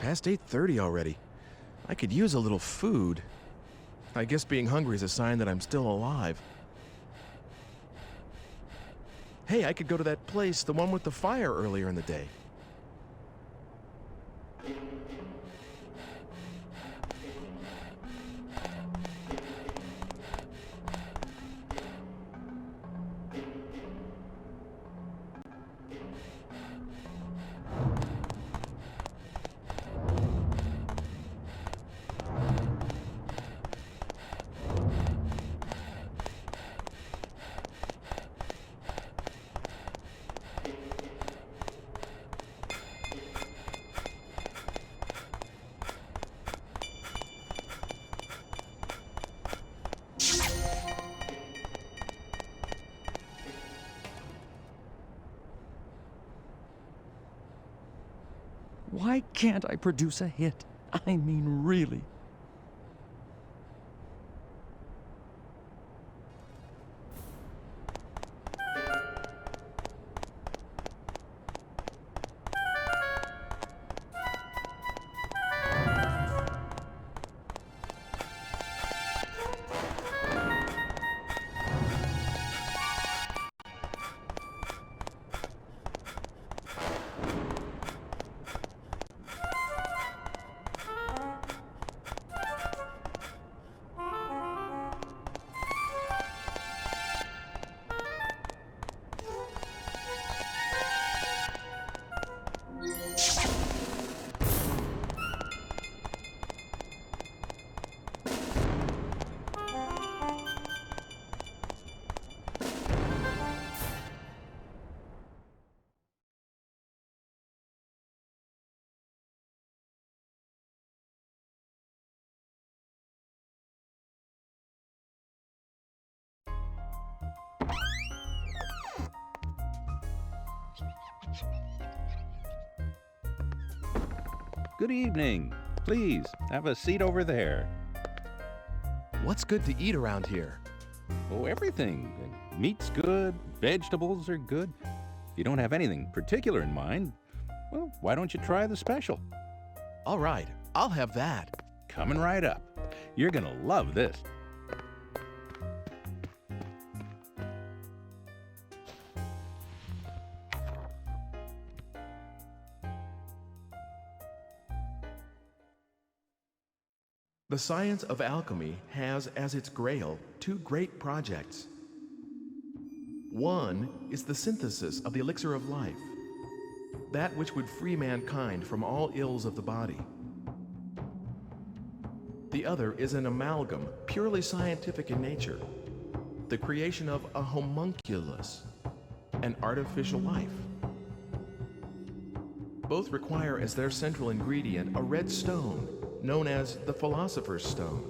past 8:30 already. I could use a little food. I guess being hungry is a sign that I'm still alive. Hey, I could go to that place, the one with the fire earlier in the day. Why can't I produce a hit? I mean, really. Good evening. Please, have a seat over there. What's good to eat around here? Oh, everything. Meat's good, vegetables are good. If you don't have anything particular in mind, well, why don't you try the special? All right, I'll have that. Coming right up. You're gonna love this. The science of alchemy has as its grail two great projects. One is the synthesis of the elixir of life, that which would free mankind from all ills of the body. The other is an amalgam, purely scientific in nature, the creation of a homunculus, an artificial life. Both require as their central ingredient a red stone, known as the Philosopher's Stone.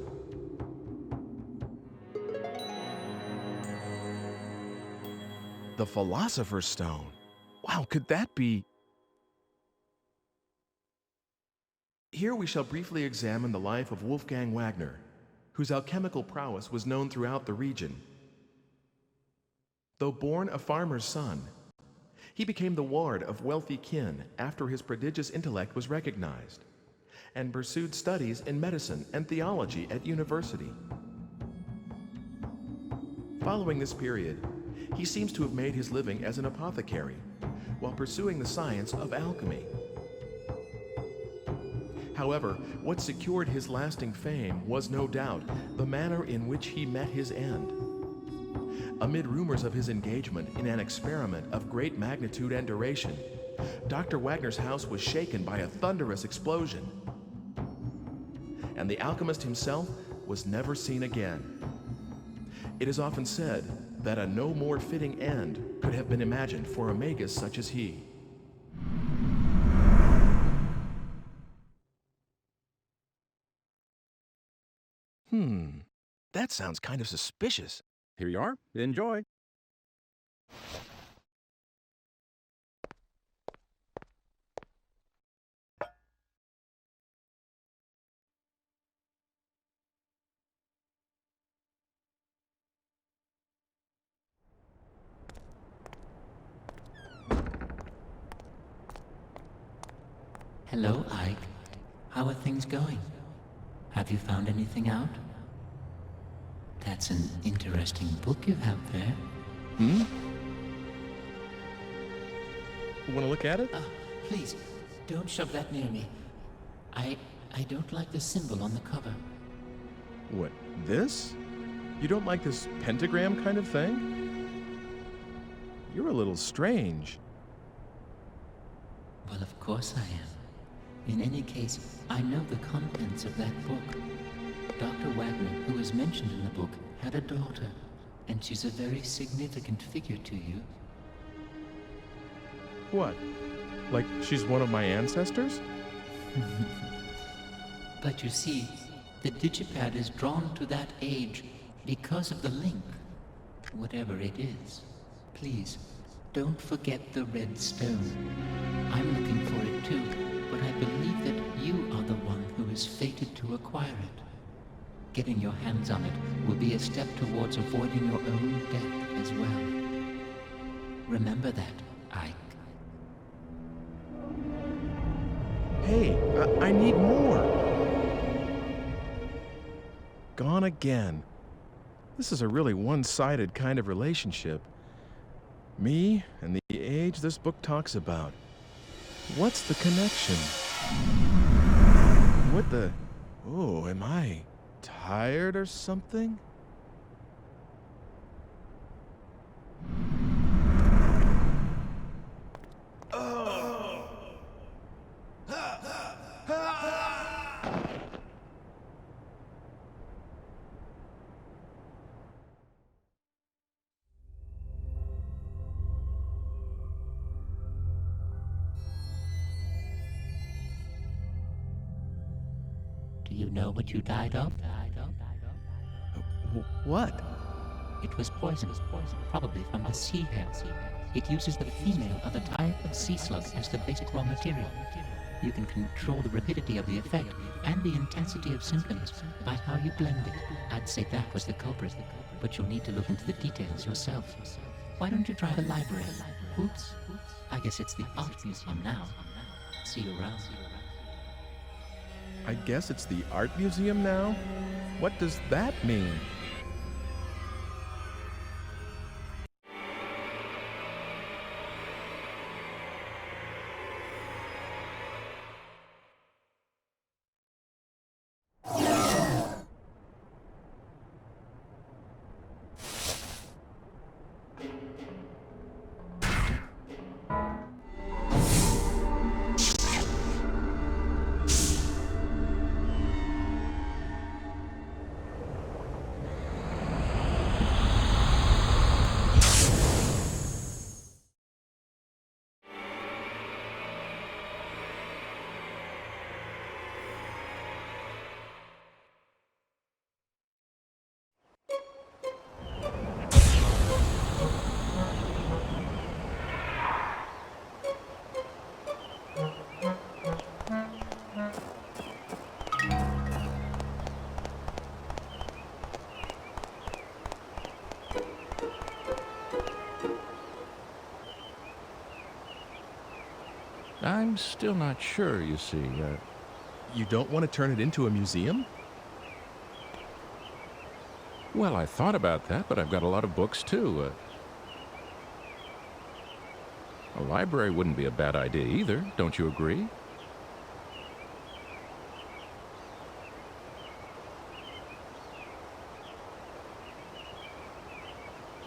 The Philosopher's Stone? Wow, could that be? Here we shall briefly examine the life of Wolfgang Wagner, whose alchemical prowess was known throughout the region. Though born a farmer's son, he became the ward of wealthy kin after his prodigious intellect was recognized, and pursued studies in medicine and theology at university. Following this period, he seems to have made his living as an apothecary while pursuing the science of alchemy. However, what secured his lasting fame was no doubt the manner in which he met his end. Amid rumors of his engagement in an experiment of great magnitude and duration, Dr. Wagner's house was shaken by a thunderous explosion, and the alchemist himself was never seen again. It is often said that a no more fitting end could have been imagined for a magus such as he. That sounds kind of suspicious. Here you are. Enjoy. Hello, Ike. How are things going? Have you found anything out? That's an interesting book you have there. Hmm? Want to look at it? Please, don't shove that near me. I don't like the symbol on the cover. What, this? You don't like this pentagram kind of thing? You're a little strange. Well, of course I am. In any case, I know the contents of that book. Dr. Wagner, who is mentioned in the book, had a daughter, and she's a very significant figure to you. What? Like she's one of my ancestors? But you see, the digipad is drawn to that age because of the link, whatever it is. Please, don't forget the red stone. I'm looking for it too, but I believe that you are the one who is fated to acquire it. Getting your hands on it will be a step towards avoiding your own death as well. Remember that, Ike. Hey, I need more. Gone again. This is a really one-sided kind of relationship. Me and the age this book talks about. What's the connection? What the... Oh, am I tired or something? Do you know what you died of? What? It was poison, probably from the sea hare. It uses the female of a type of sea slug as the basic raw material. You can control the rapidity of the effect and the intensity of symptoms by how you blend it. I'd say that was the culprit, but you'll need to look into the details yourself. Why don't you try the library? Oops. I guess it's the art museum now. See you around. I guess it's the art museum now? What does that mean? I'm still not sure, you see. You don't want to turn it into a museum? Well, I thought about that, but I've got a lot of books, too. A library wouldn't be a bad idea either, don't you agree?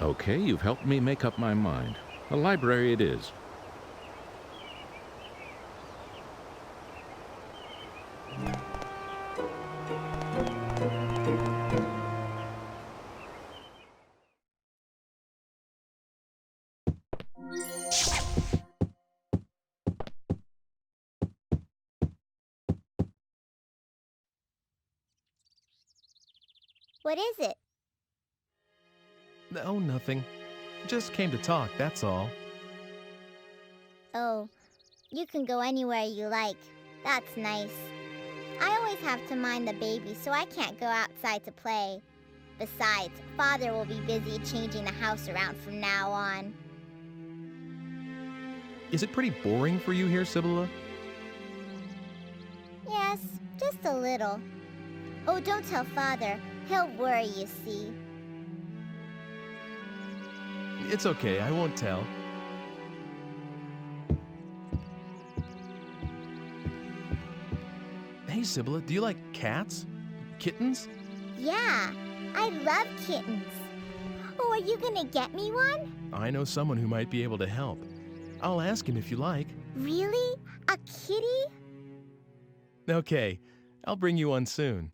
Okay, you've helped me make up my mind. A library it is. What is it? No, nothing. Just came to talk, that's all. Oh, you can go anywhere you like. That's nice. I always have to mind the baby, so I can't go outside to play. Besides, Father will be busy changing the house around from now on. Is it pretty boring for you here, Sibylla? Yes, just a little. Oh, don't tell Father. He'll worry, you see. It's okay, I won't tell. Hey, Sibylla, do you like cats? Kittens? Yeah, I love kittens. Oh, are you gonna get me one? I know someone who might be able to help. I'll ask him if you like. Really? A kitty? Okay, I'll bring you one soon.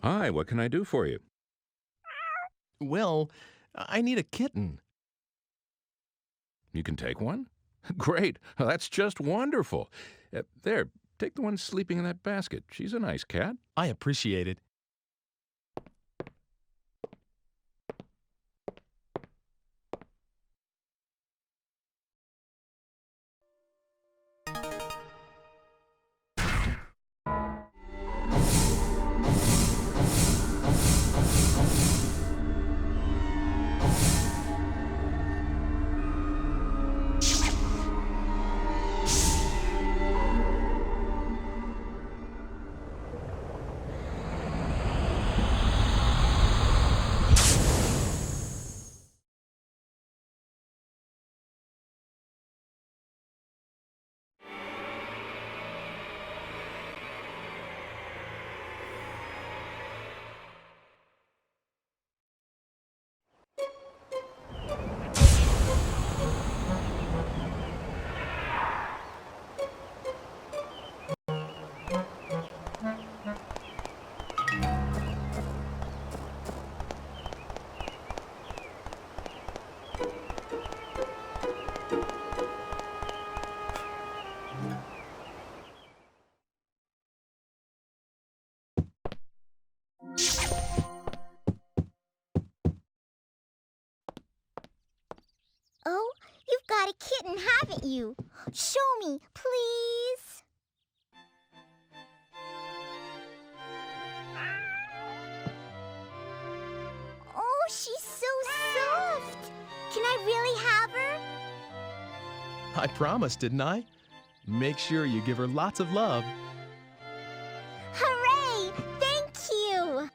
Hi, what can I do for you? Well, I need a kitten. You can take one? Great. That's just wonderful. There, take the one sleeping in that basket. She's a nice cat. I appreciate it. got a kitten, haven't you? Show me, please. Oh, she's so soft. Can I really have her? I promised, didn't I? Make sure you give her lots of love. Hooray! Thank you!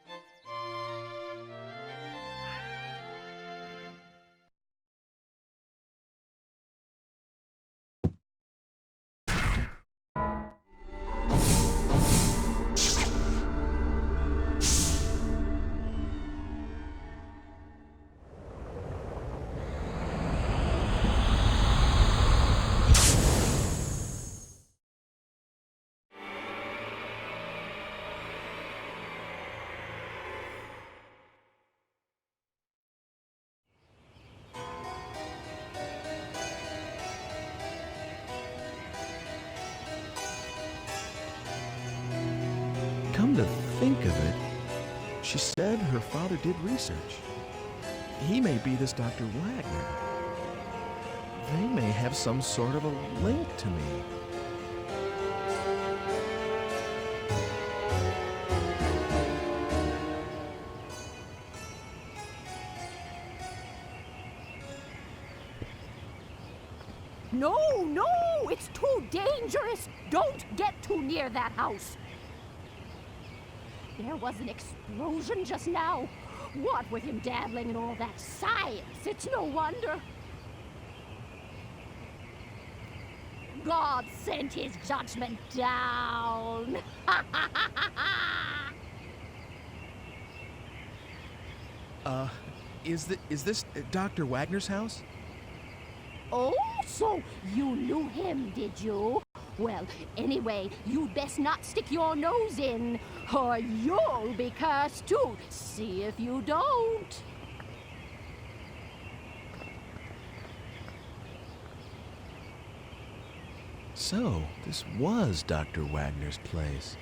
Come to think of it, she said her father did research. He may be this Dr. Wagner. They may have some sort of a link to me. No, no, it's too dangerous. Don't get too near that house. There was an explosion just now. What with him dabbling in all that science, it's no wonder. God sent his judgment down. Is this Dr. Wagner's house? Oh, so you knew him, did you? Well, anyway, you'd best not stick your nose in, or you'll be cursed too. See if you don't. So, this was Dr. Wagner's place.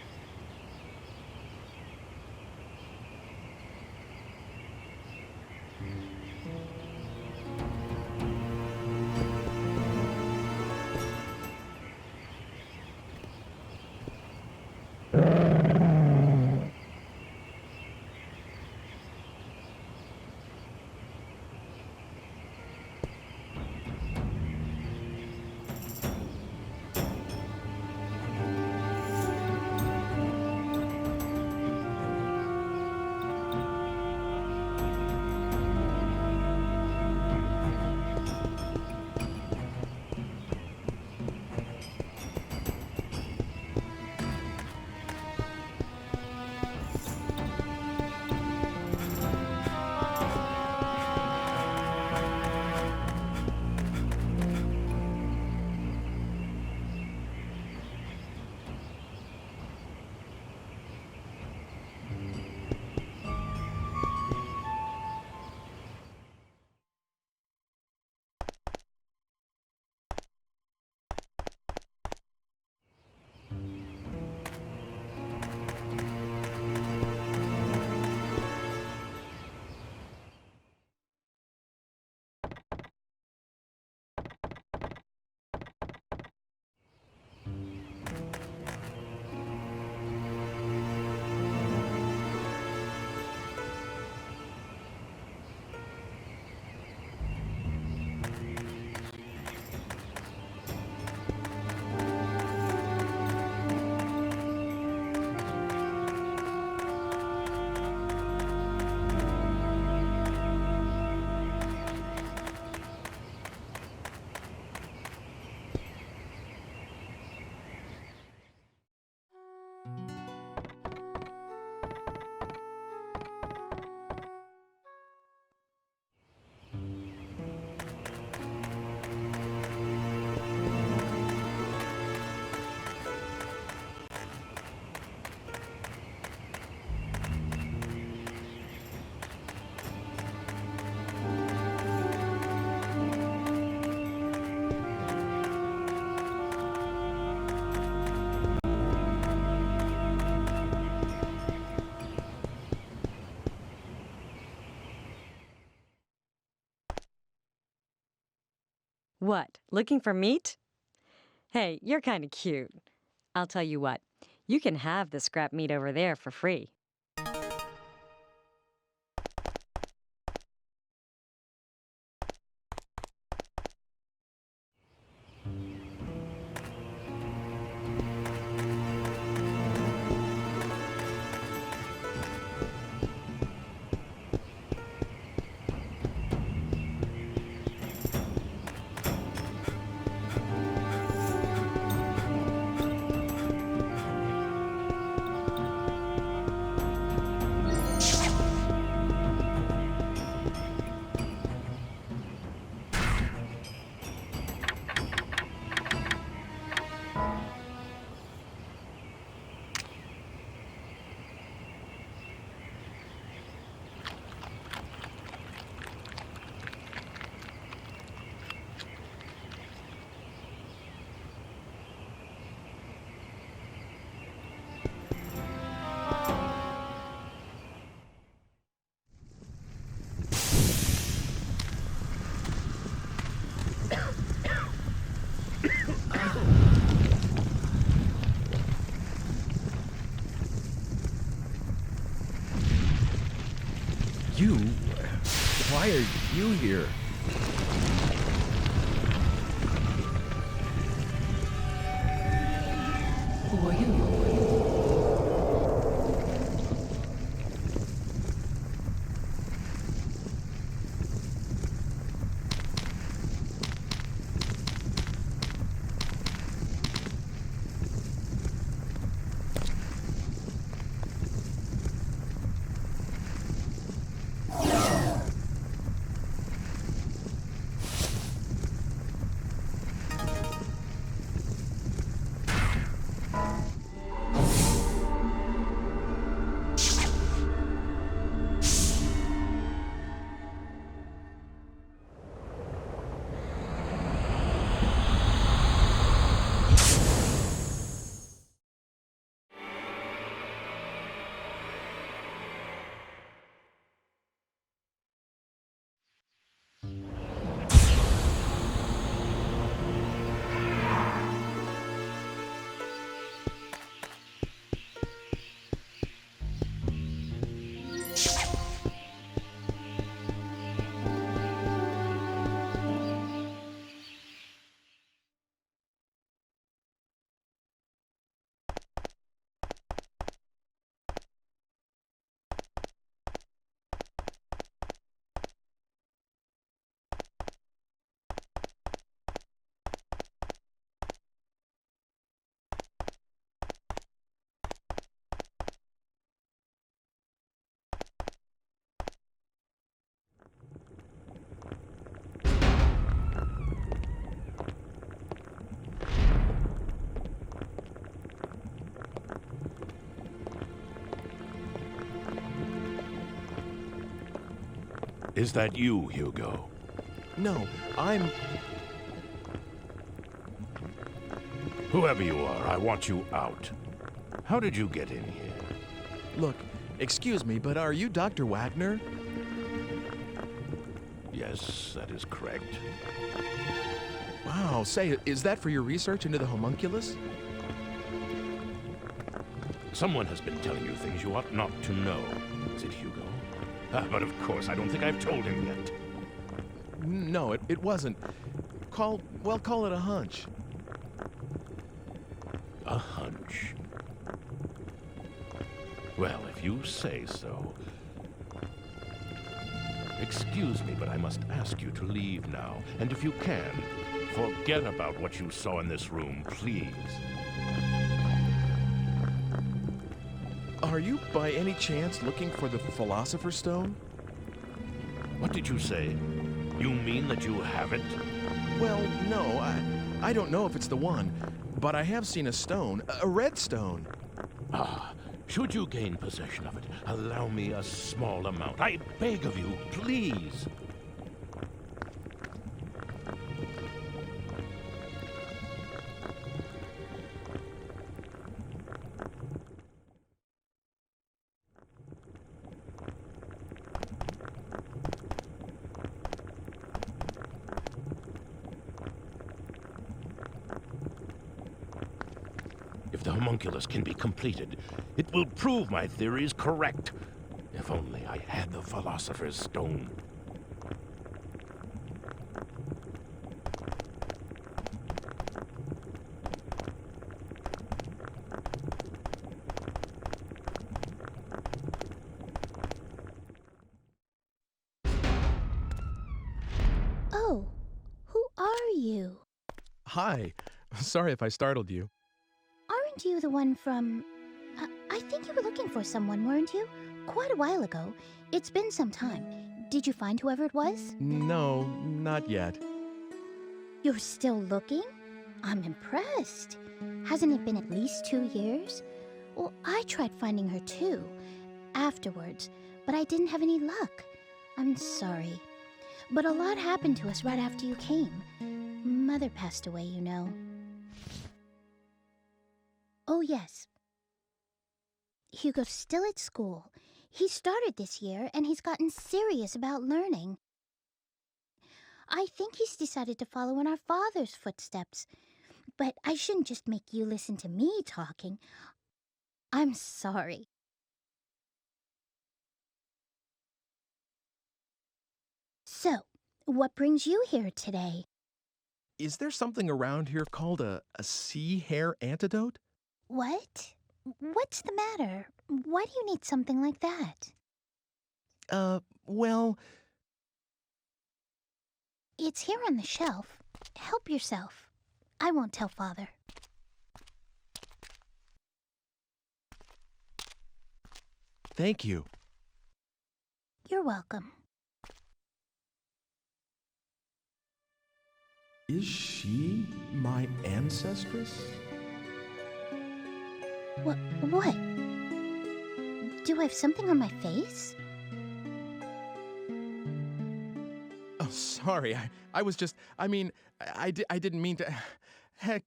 What, looking for meat? Hey, you're kind of cute. I'll tell you what, you can have the scrap meat over there for free. You? Why are you here? Who are you? Is that you, Hugo? No, I'm... Whoever you are, I want you out. How did you get in here? Look, excuse me, but are you Dr. Wagner? Yes, that is correct. Wow, say, is that for your research into the homunculus? Someone has been telling you things you ought not to know. Is it Hugo? But of course, I don't think I've told him yet. No, it wasn't. Call it a hunch. A hunch? Well, if you say so. Excuse me, but I must ask you to leave now. And if you can, forget about what you saw in this room, please. Are you by any chance looking for the Philosopher's Stone? What did you say? You mean that you have it? Well, no, I don't know if it's the one, but I have seen a stone, a red stone. Ah, should you gain possession of it, allow me a small amount. I beg of you, please. homunculus can be completed. It will prove my theories correct. If only I had the philosopher's stone. Oh, who are you? Hi. Sorry if I startled you. Aren't you the one from... I think you were looking for someone, weren't you? Quite a while ago. It's been some time. Did you find whoever it was? No, not yet. You're still looking? I'm impressed. Hasn't it been at least 2 years? Well, I tried finding her too, afterwards, but I didn't have any luck. I'm sorry. But a lot happened to us right after you came. Mother passed away, you know. Oh, yes. Hugo's still at school. He started this year, and he's gotten serious about learning. I think he's decided to follow in our father's footsteps. But I shouldn't just make you listen to me talking. I'm sorry. So, what brings you here today? Is there something around here called a sea hare antidote? What? What's the matter? Why do you need something like that? Well... It's here on the shelf. Help yourself. I won't tell Father. Thank you. You're welcome. Is she my ancestress? What? Do I have something on my face? Oh, sorry. I was just... I mean, I didn't mean to... Heck,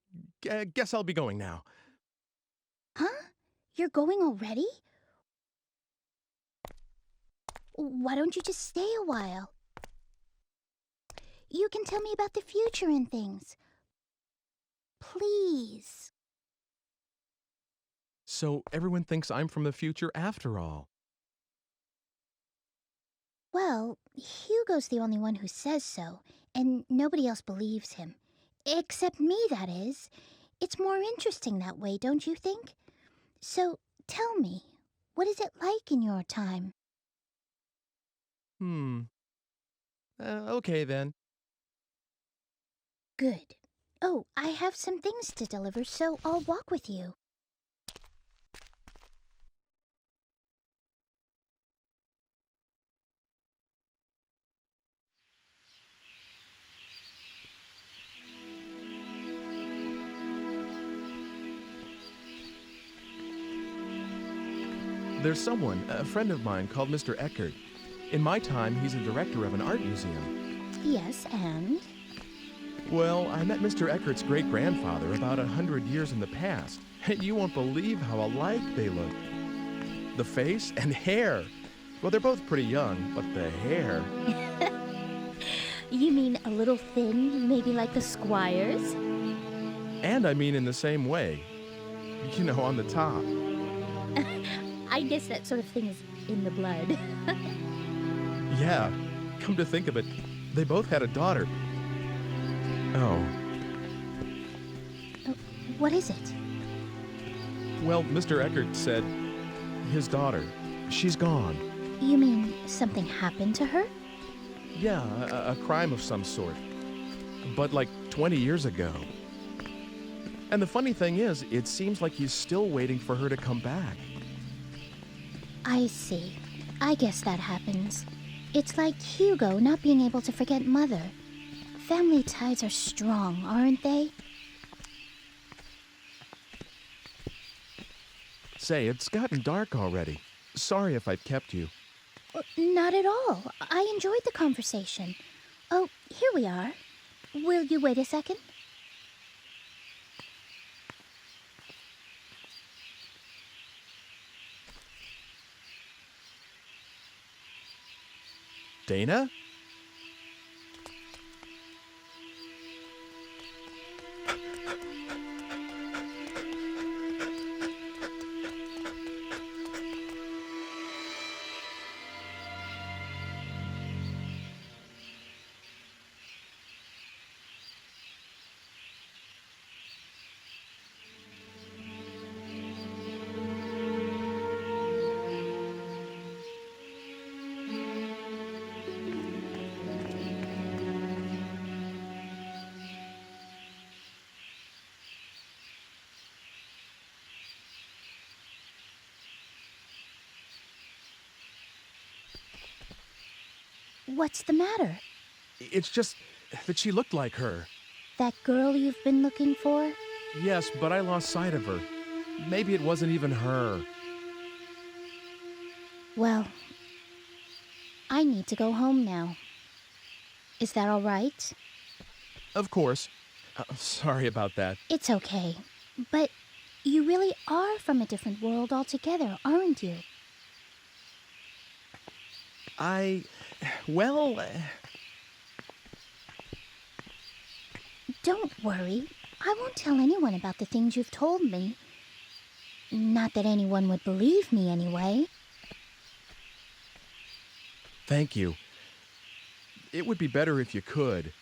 guess I'll be going now. Huh? You're going already? Why don't you just stay a while? You can tell me about the future and things. Please. So everyone thinks I'm from the future after all. Well, Hugo's the only one who says so, and nobody else believes him. Except me, that is. It's more interesting that way, don't you think? So, tell me, what is it like in your time? Okay then. Good. Oh, I have some things to deliver, so I'll walk with you. There's someone, a friend of mine, called Mr. Eckert. In my time, he's a director of an art museum. Yes, and? Well, I met Mr. Eckert's great-grandfather about 100 years in the past, and you won't believe how alike they look. The face and hair. Well, they're both pretty young, but the hair... You mean a little thin, maybe like the Squires? And I mean in the same way. You know, on the top. I guess that sort of thing is in the blood. Yeah, come to think of it, they both had a daughter. Oh. What is it? Well, Mr. Eckert said his daughter, she's gone. You mean something happened to her? Yeah, a crime of some sort. But like 20 years ago. And the funny thing is, it seems like he's still waiting for her to come back. I see. I guess that happens. It's like Hugo not being able to forget Mother. Family ties are strong, aren't they? Say, it's gotten dark already. Sorry if I've kept you. Not at all. I enjoyed the conversation. Oh, here we are. Will you wait a second? Dana? What's the matter? It's just that she looked like her. That girl you've been looking for? Yes, but I lost sight of her. Maybe it wasn't even her. Well, I need to go home now. Is that all right? Of course. Sorry about that. It's okay. But you really are from a different world altogether, aren't you? Well... Don't worry. I won't tell anyone about the things you've told me. Not that anyone would believe me anyway. Thank you. It would be better if you could.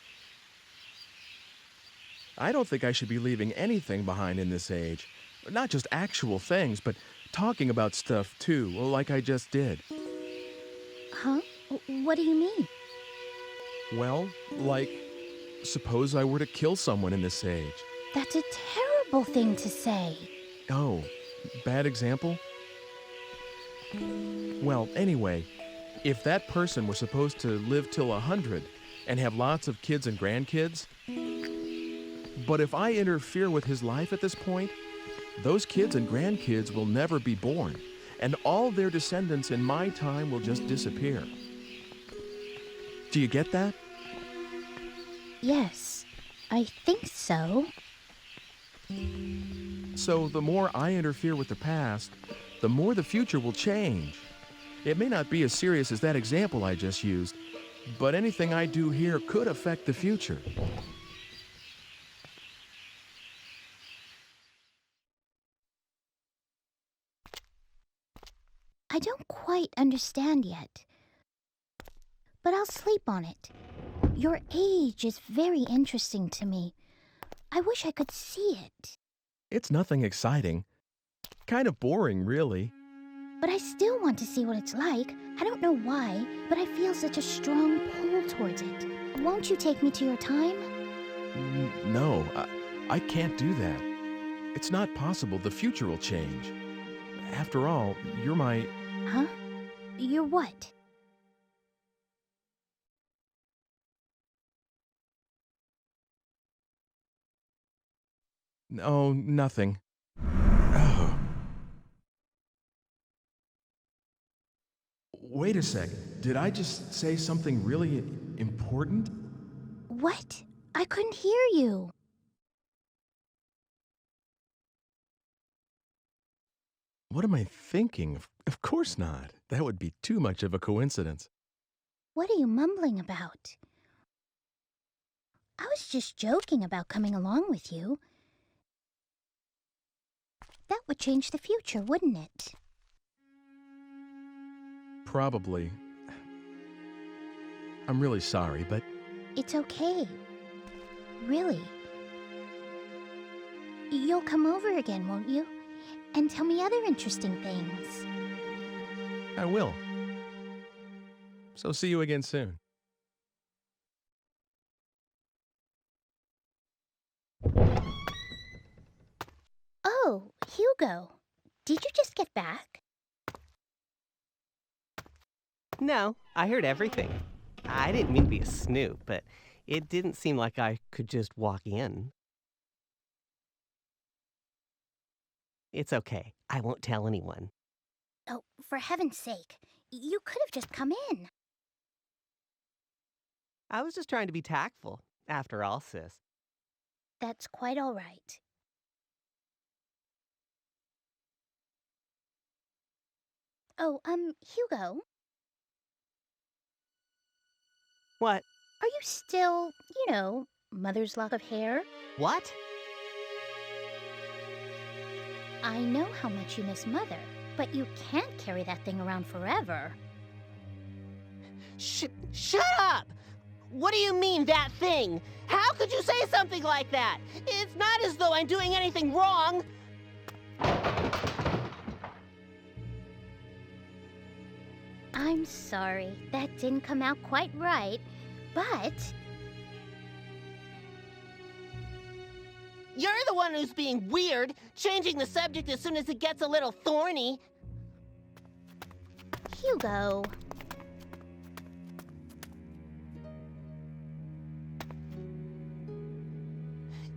I don't think I should be leaving anything behind in this age. Not just actual things, but talking about stuff too, like I just did. Huh? What do you mean? Well, like, suppose I were to kill someone in this age. That's a terrible thing to say. Oh, bad example? Well, anyway, if that person were supposed to live till 100 and have lots of kids and grandkids, but if I interfere with his life at this point, those kids and grandkids will never be born, and all their descendants in my time will just disappear. Do you get that? Yes, I think so. So the more I interfere with the past, the more the future will change. It may not be as serious as that example I just used, but anything I do here could affect the future. I don't quite understand yet, but I'll sleep on it. Your age is very interesting to me. I wish I could see it. It's nothing exciting. Kind of boring, really. But I still want to see what it's like. I don't know why, but I feel such a strong pull towards it. Won't you take me to your time? No, I can't do that. It's not possible. The future will change. After all, you're my... Huh? You're what? Oh, nothing. Oh. Wait a sec. Did I just say something really important? What? I couldn't hear you. What am I thinking? Of course not. That would be too much of a coincidence. What are you mumbling about? I was just joking about coming along with you. That would change the future, wouldn't it? Probably. I'm really sorry, but... It's okay. Really. You'll come over again, won't you? And tell me other interesting things. I will. So see you again soon. Oh, Hugo. Did you just get back? No, I heard everything. I didn't mean to be a snoop, but it didn't seem like I could just walk in. It's okay. I won't tell anyone. Oh, for heaven's sake. You could have just come in. I was just trying to be tactful, after all, sis. That's quite all right. Oh, Hugo, What? are you still, mother's lock of hair? What? I know how much you miss Mother, but you can't carry that thing around forever. Shut up! What do you mean, that thing? How could you say something like that? It's not as though I'm doing anything wrong. I'm sorry, that didn't come out quite right, but... You're the one who's being weird, changing the subject as soon as it gets a little thorny. Hugo...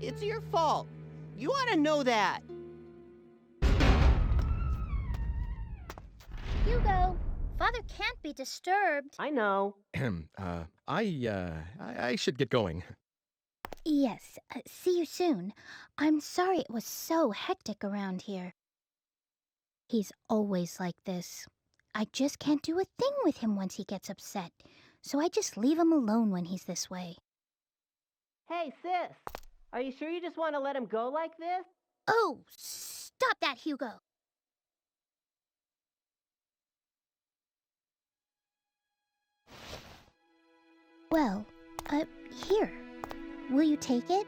It's your fault. You ought to know that. Hugo, Father can't be disturbed. I know. I should get going. Yes, see you soon. I'm sorry it was so hectic around here. He's always like this. I just can't do a thing with him once he gets upset, so I just leave him alone when he's this way. Hey, sis. Are you sure you just want to let him go like this? Oh, stop that, Hugo! Well, here. Will you take it?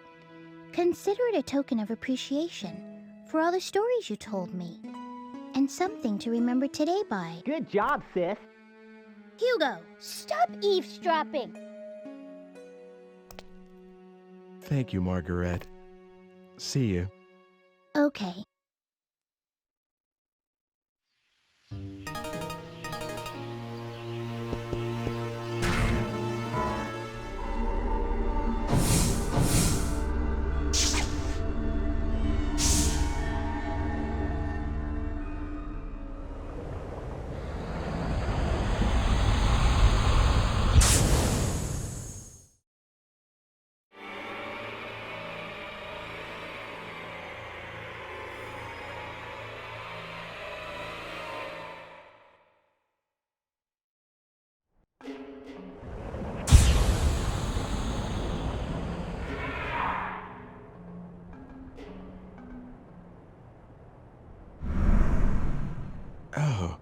Consider it a token of appreciation for all the stories you told me, and something to remember today by. Good job, sis. Hugo, stop eavesdropping! Thank you, Margaret. See you. Okay. Oh.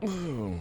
Oh.